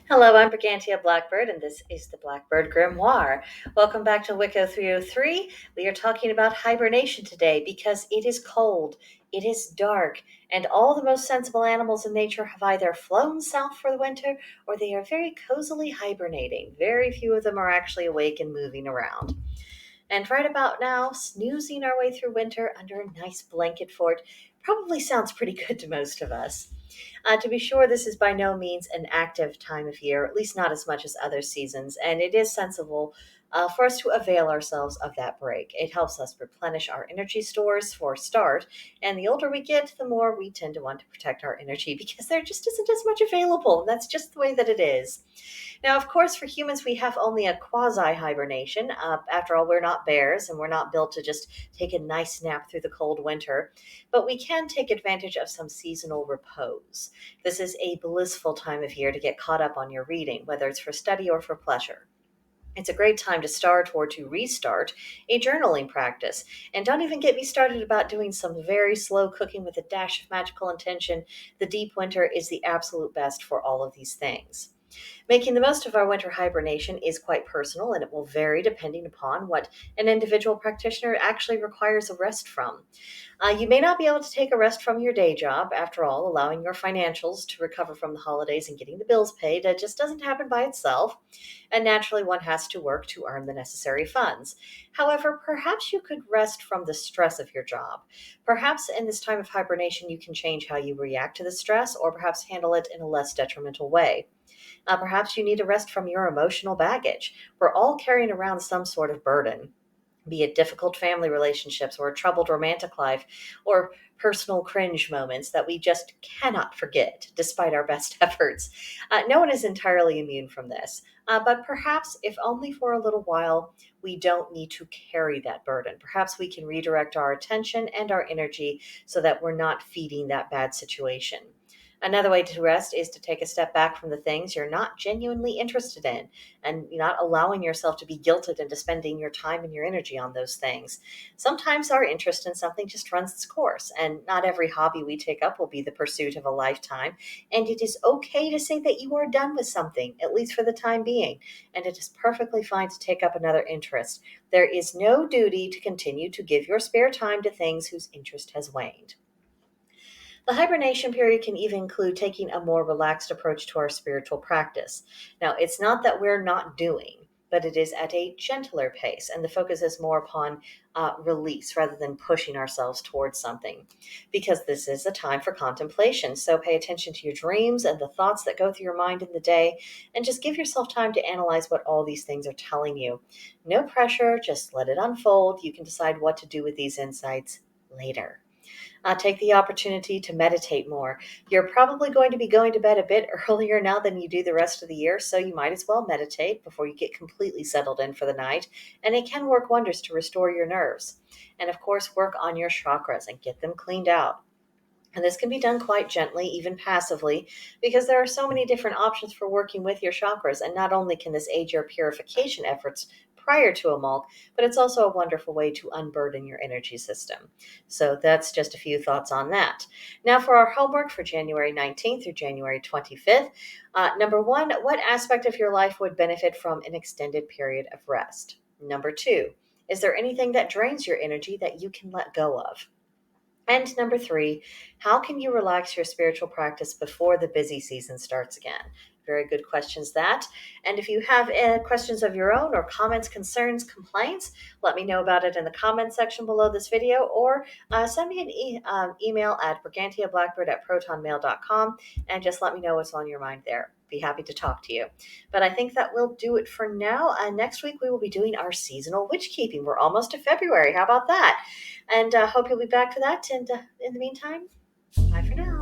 Hello, I'm Brigantia Blackbird, and this is the Blackbird Grimoire. Welcome back to Wicca 303. We are talking about hibernation today because it is cold, it is dark, and all the most sensible animals in nature have either flown south for the winter or they are very cozily hibernating. Very few of them are actually awake and moving around. And right about now, snoozing our way through winter under a nice blanket fort probably sounds pretty good to most of us. To be sure, this is by no means an active time of year, at least not as much as other seasons, and it is sensible for us to avail ourselves of that break. It helps us replenish our energy stores for a start, and the older we get, the more we tend to want to protect our energy because there just isn't as much available. That's just the way that it is. Now, of course, for humans, we have only a quasi hibernation. After all, we're not bears and we're not built to just take a nice nap through the cold winter, but we can take advantage of some seasonal repose. This is a blissful time of year to get caught up on your reading, whether it's for study or for pleasure. It's a great time to start or to restart a journaling practice. And don't even get me started about doing some very slow cooking with a dash of magical intention. The deep winter is the absolute best for all of these things. Making the most of our winter hibernation is quite personal, and it will vary depending upon what an individual practitioner actually requires a rest from. You may not be able to take a rest from your day job. After all, allowing your financials to recover from the holidays and getting the bills paid just doesn't happen by itself, and naturally one has to work to earn the necessary funds. However, perhaps you could rest from the stress of your job. Perhaps in this time of hibernation you can change how you react to the stress, or perhaps handle it in a less detrimental way. Perhaps you need a rest from your emotional baggage. We're all carrying around some sort of burden, be it difficult family relationships or a troubled romantic life or personal cringe moments that we just cannot forget despite our best efforts. No one is entirely immune from this, but perhaps, if only for a little while, we don't need to carry that burden. Perhaps we can redirect our attention and our energy so that we're not feeding that bad situation. Another way to rest is to take a step back from the things you're not genuinely interested in and not allowing yourself to be guilted into spending your time and your energy on those things. Sometimes our interest in something just runs its course, and not every hobby we take up will be the pursuit of a lifetime. And it is okay to say that you are done with something, at least for the time being, and it is perfectly fine to take up another interest. There is no duty to continue to give your spare time to things whose interest has waned. The hibernation period can even include taking a more relaxed approach to our spiritual practice. Now, it's not that we're not doing, but it is at a gentler pace, and the focus is more upon release rather than pushing ourselves towards something, because this is a time for contemplation. So pay attention to your dreams and the thoughts that go through your mind in the day, and just give yourself time to analyze what all these things are telling you. No pressure, just let it unfold. You can decide what to do with these insights later. Take the opportunity to meditate more. You're probably going to be going to bed a bit earlier now than you do the rest of the year, so you might as well meditate before you get completely settled in for the night, and it can work wonders to restore your nerves. And of course, work on your chakras and get them cleaned out. And this can be done quite gently, even passively, because there are so many different options for working with your chakras. And not only can this aid your purification efforts prior to a mulk, but it's also a wonderful way to unburden your energy system. So that's just a few thoughts on that. Now for our homework for January 19th through January 25th. Number one, what aspect of your life would benefit from an extended period of rest? Number two, is there anything that drains your energy that you can let go of? And number three, how can you relax your spiritual practice before the busy season starts again? Very good questions, that. And if you have questions of your own or comments, concerns, complaints, let me know about it in the comment section below this video, or send me an email at brigantiablackbird@protonmail.com and just let me know what's on your mind there. Be happy to talk to you. But I think that will do it for now. Next week, we will be doing our seasonal witch keeping. We're almost to February. How about that? And hope you'll be back for that. And in the meantime, bye for now.